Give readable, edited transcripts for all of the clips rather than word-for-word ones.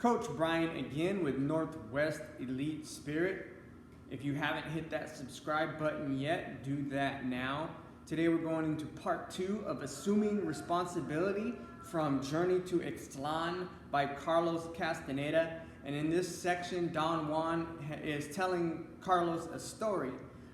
Coach Brian again with Northwest Elite Spirit. If you haven't hit that subscribe button yet, do that now. Today we're going into part 2 of Assuming Responsibility from Journey to Ixtlan by Carlos Castaneda. And in this section, Don Juan is telling Carlos a story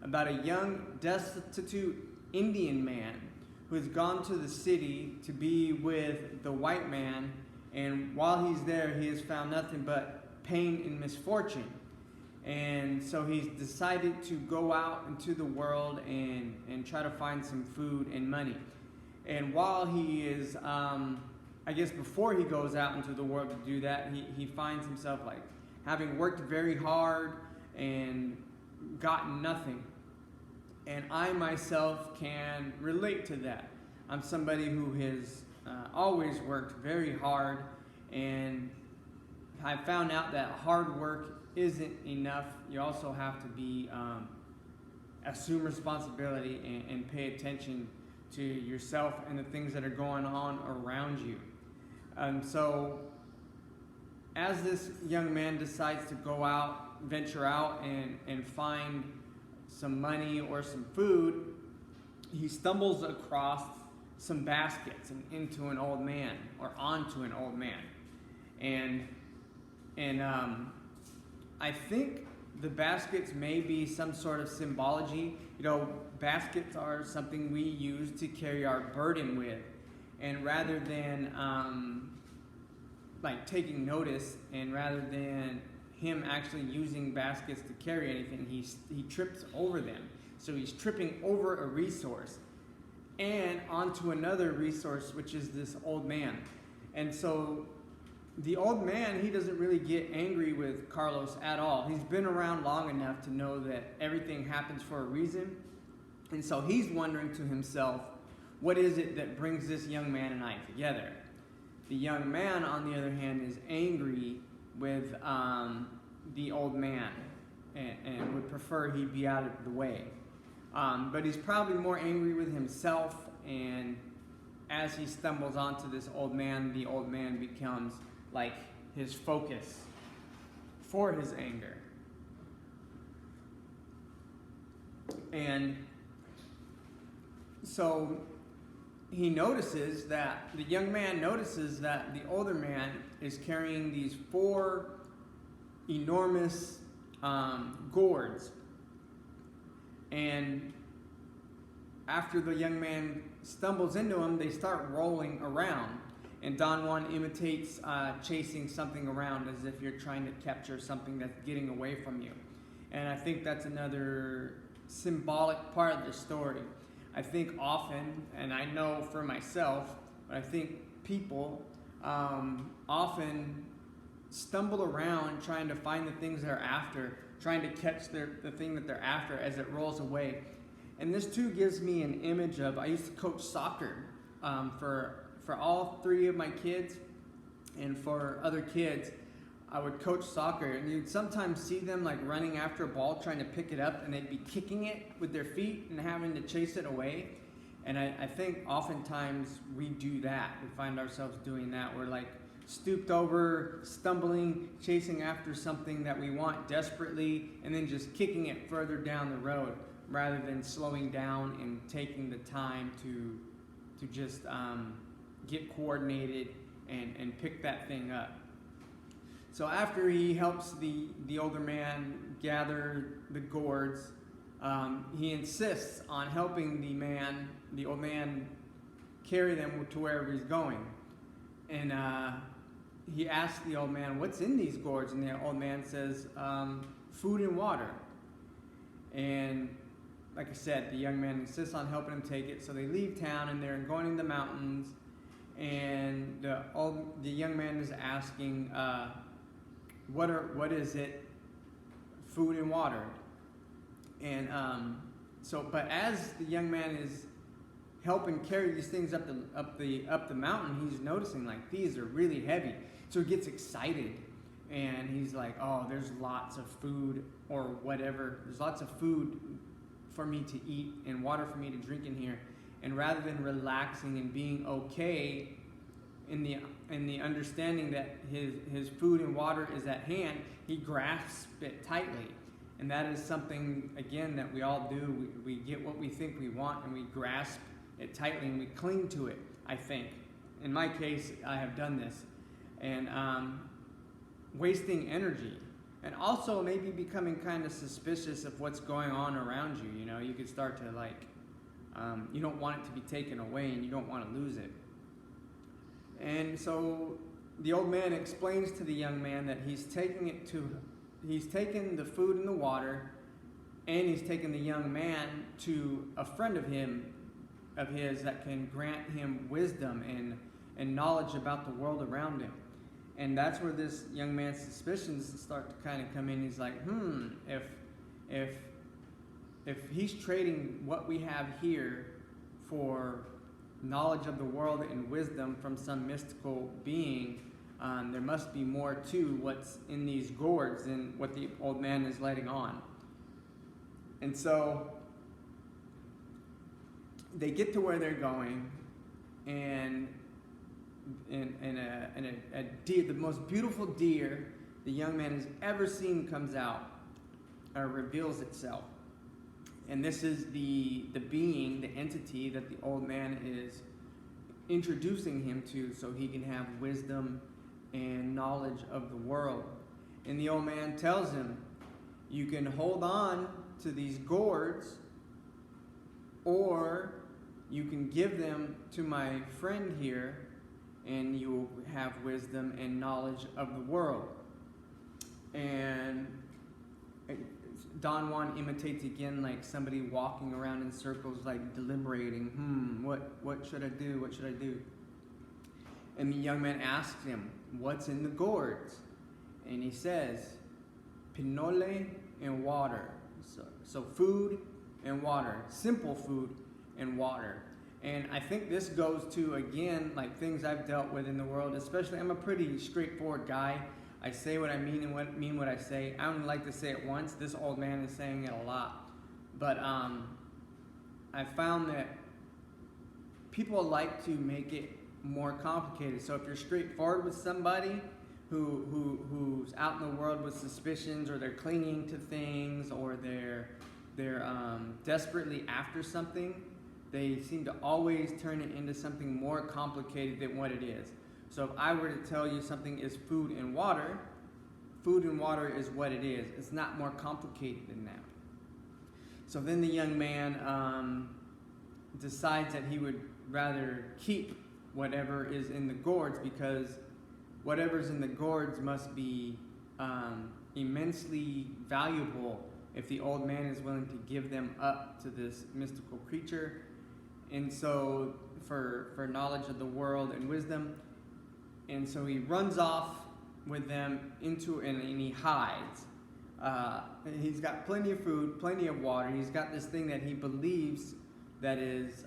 about a young, destitute Indian man who has gone to the city to be with the white man, and while he's there, he has found nothing but pain and misfortune. And so he's decided to go out into the world and try to find some food and money. And while he is, before he goes out into the world to do that, he finds himself like having worked very hard and gotten nothing. And I myself can relate to that. I'm somebody who has always worked very hard, and I found out that hard work isn't enough. You also have to assume responsibility and pay attention to yourself and the things that are going on around you. So as this young man decides to go out, venture out and find some money or some food, he stumbles across some baskets and into an old man, or onto an old man. And I think the baskets may be some sort of symbology. You know, baskets are something we use to carry our burden with. And rather than taking notice, and rather than him actually using baskets to carry anything, he trips over them. So he's tripping over a resource and onto another resource, which is this old man. And so the old man, he doesn't really get angry with Carlos at all. He's been around long enough to know that everything happens for a reason. And so he's wondering to himself, what is it that brings this young man and I together? The young man, on the other hand, is angry with the old man and would prefer he be out of the way. But he's probably more angry with himself, and as he stumbles onto this old man, the old man becomes like his focus for his anger. And so the young man notices that the older man is carrying these 4 enormous gourds. And after the young man stumbles into them, they start rolling around. And Don Juan imitates chasing something around as if you're trying to capture something that's getting away from you. And I think that's another symbolic part of the story. I think often, and I know for myself, but I think people often stumble around trying to find the things they're after, trying to catch the thing that they're after as it rolls away. And this too gives me an image of, I used to coach soccer for all 3 of my kids, and for other kids, I would coach soccer, and you'd sometimes see them like running after a ball, trying to pick it up, and they'd be kicking it with their feet and having to chase it away. And I think oftentimes we do that. We find ourselves doing that. We're like stooped over, stumbling, chasing after something that we want desperately, and then just kicking it further down the road, rather than slowing down and taking the time to just get coordinated and pick that thing up. So after he helps the older man gather the gourds, he insists on helping the old man, carry them to wherever he's going. And he asks the old man, what's in these gourds? And the old man says, food and water. And like I said, the young man insists on helping him take it. So they leave town, and they're going in the mountains. And the young man is asking, what is it? Food and water. And but as the young man is helping carry these things up the mountain, he's noticing like these are really heavy. So he gets excited, and he's like, oh, there's lots of food, or whatever. There's lots of food for me to eat and water for me to drink in here. And rather than relaxing and being okay in and the understanding that his food and water is at hand, he grasps it tightly. And that is something, again, that we all do. We get what we think we want, and we grasp it tightly, and we cling to it, I think. In my case, I have done this. And wasting energy. And also maybe becoming kind of suspicious of what's going on around you. You know, you could start to you don't want it to be taken away, and you don't want to lose it. And so the old man explains to the young man that he's taken the food and the water, and he's taken the young man to a friend of his that can grant him wisdom and knowledge about the world around him. And that's where this young man's suspicions start to kind of come in. He's like, if he's trading what we have here for knowledge of the world and wisdom from some mystical being, there must be more to what's in these gourds than what the old man is letting on. And so they get to where they're going, and a deer, the most beautiful deer the young man has ever seen, comes out or reveals itself. And this is the being, the entity that the old man is introducing him to, so he can have wisdom and knowledge of the world. And the old man tells him, you can hold on to these gourds, or you can give them to my friend here, and you will have wisdom and knowledge of the world. And Don Juan imitates again like somebody walking around in circles, like deliberating, what should I do? What should I do? And the young man asks him, what's in the gourds? And he says, pinole and water. So food and water, simple food and water. And I think this goes to, again, like things I've dealt with in the world, especially I'm a pretty straightforward guy. I say what I mean and mean what I say. I only like to say it once. This old man is saying it a lot. But I found that people like to make it more complicated. So if you're straightforward with somebody who's out in the world with suspicions, or they're clinging to things, or they're desperately after something, they seem to always turn it into something more complicated than what it is. So if I were to tell you something is food and water is what it is. It's not more complicated than that. So then the young man decides that he would rather keep whatever is in the gourds, because whatever's in the gourds must be immensely valuable if the old man is willing to give them up to this mystical creature. And so for knowledge of the world and wisdom. And so he runs off with them and he hides. He's got plenty of food, plenty of water. He's got this thing that he believes that is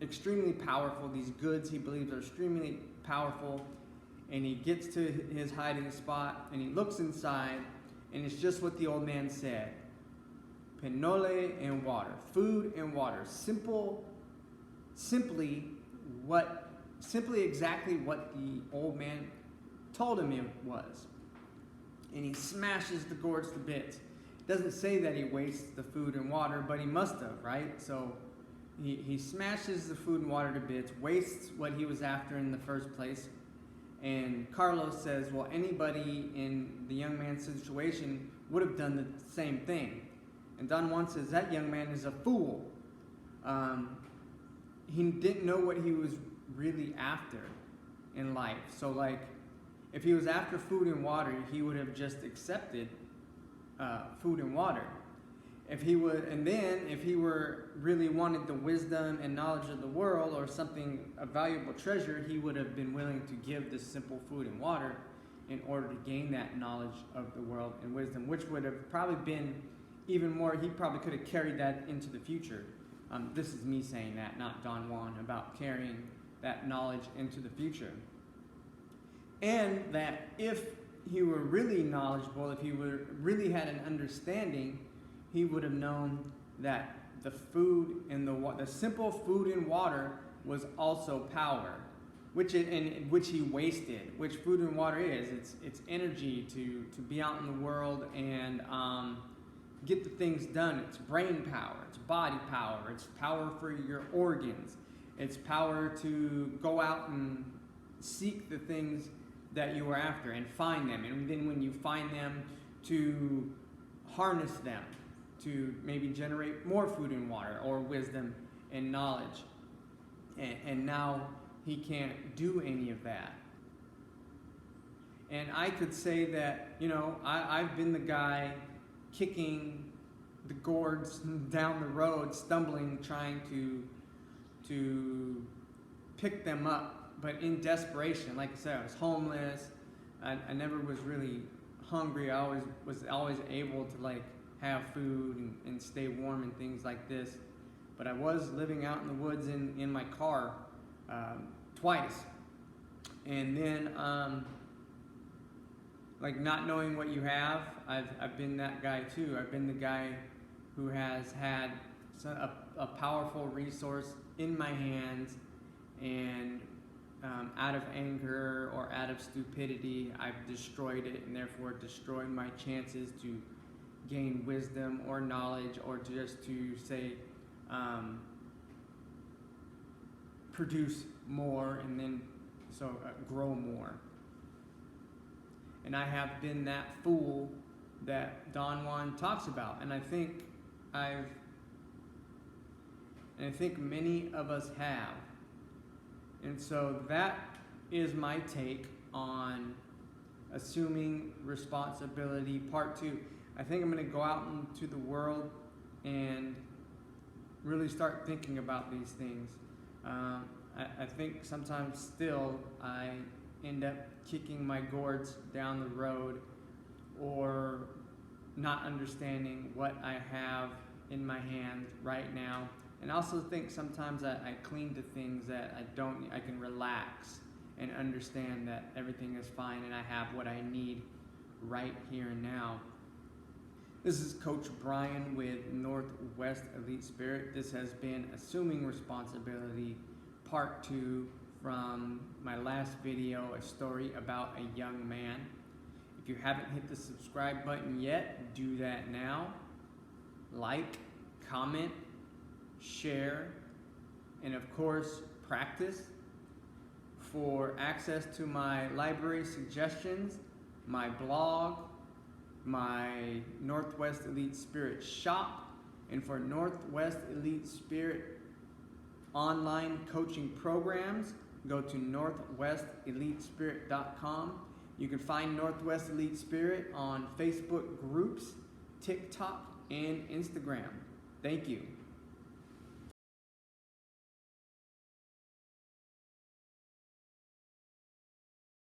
extremely powerful. These goods he believes are extremely powerful. And he gets to his hiding spot and he looks inside, and it's just what the old man said. Pinole and water, food and water. Simply exactly what the old man told him it was. And he smashes the gourds to bits. It doesn't say that he wastes the food and water, but he must have, right? So he smashes the food and water to bits, wastes what he was after in the first place. And Carlos says, well, anybody in the young man's situation would have done the same thing. And Don Juan says, that young man is a fool. He didn't know what he was really after in life. So like, if he was after food and water, he would have just accepted food and water. If he were really wanted the wisdom and knowledge of the world, or something, a valuable treasure, he would have been willing to give this simple food and water in order to gain that knowledge of the world and wisdom, which would have probably been even more. He probably could have carried that into the future. This is me saying that, not Don Juan, about carrying that knowledge into the future. And that if he were really knowledgeable, if he really had an understanding, he would have known that the food and the simple food and water was also power, which he wasted. Which food and water is. It's energy to be out in the world and get the things done. It's brain power. It's body power. It's power for your organs. It's power to go out and seek the things that you are after and find them. And then when you find them, to harness them to maybe generate more food and water or wisdom and knowledge. And now he can't do any of that. And I could say that, I've been the guy kicking the gourds down the road, stumbling, trying to pick them up, but in desperation. Like I said, I was homeless. I never was really hungry. I was always able to have food and stay warm and things like this. But I was living out in the woods in my car twice. And then not knowing what you have, I've been that guy too. I've been the guy who has had a powerful resource in my hands, and out of anger or out of stupidity, I've destroyed it, and therefore destroyed my chances to gain wisdom or knowledge, or just to say produce more, and then grow more. And I have been that fool that Don Juan talks about, and I think many of us have. And so that is my take on assuming responsibility, part 2. I think I'm going to go out into the world and really start thinking about these things. I think sometimes still I end up kicking my gourds down the road, or not understanding what I have in my hand right now. And I also think sometimes I cling to things that I can relax and understand that everything is fine and I have what I need right here and now. This is Coach Brian with Northwest Elite Spirit. This has been Assuming Responsibility, Part 2 from my last video, a story about a young man. If you haven't hit the subscribe button yet, do that now. Like, comment, share, and of course, practice. For access to my library suggestions, my blog, my Northwest Elite Spirit shop, and for Northwest Elite Spirit online coaching programs, go to northwestelitespirit.com. You can find Northwest Elite Spirit on Facebook groups, TikTok, and Instagram. Thank you.